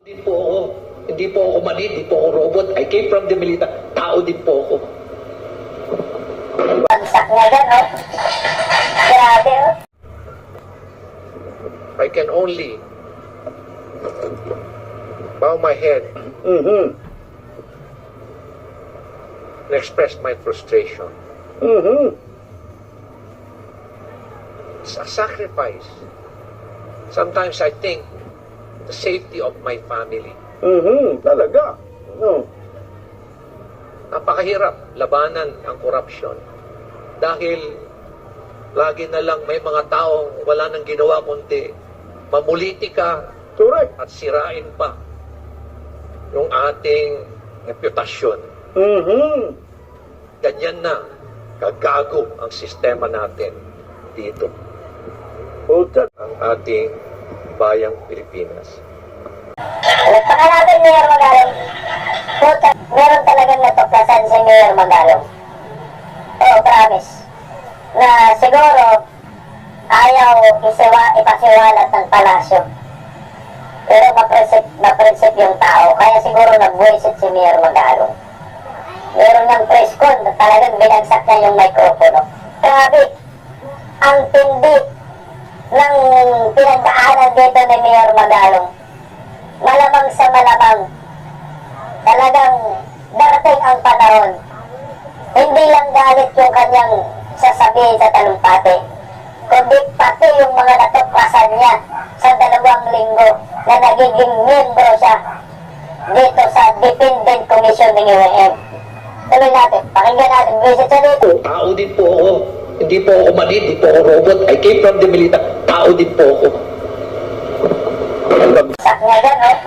Hindi po ako. Hindi po ako mani, hindi po ako robot. I came from the military. Tao din po ako. Bagsak nga gano'n. Grabe, oh. I can only bow my head and express my frustration. It's a sacrifice. Sometimes I think the safety of my family. Talaga. Napakahirap labanan ang korupsyon dahil lagi na lang may mga taong wala nang ginawa kundi mamulitika Correct. at sirain pa yung ating reputasyon. Ganyan na kagago ang sistema natin dito, Puta. ang ating bayang Pilipinas. Nagpakalapin Mayor Magalong. Puta, meron talagang natuklasan si Mayor Magalong. Oo, promise. Na siguro, ayaw ipasiwalat ng palasyo. Pero maprinsip yung tao. Kaya siguro nag-voice si Mayor Magalong. Meron ng press con na talagang binagsak niya yung mikropono. Grabe, ang tindi ng pinagdaanan dito ni Mayor Magalong. Malamang sa malamang, talagang darating ang panahon. Hindi lang galit yung kanyang sasabihin sa talumpati, kundi pati yung mga natuklasan niya sa 2 linggo na nagiging membro siya dito sa Dependent Commission ng UAM. Tuloy natin, pakinggan natin, visit siya dito. Tao din po ako. Hindi po ako mani, hindi po ako robot. I came from the military. Tao din po ako. Sak nga gano'n.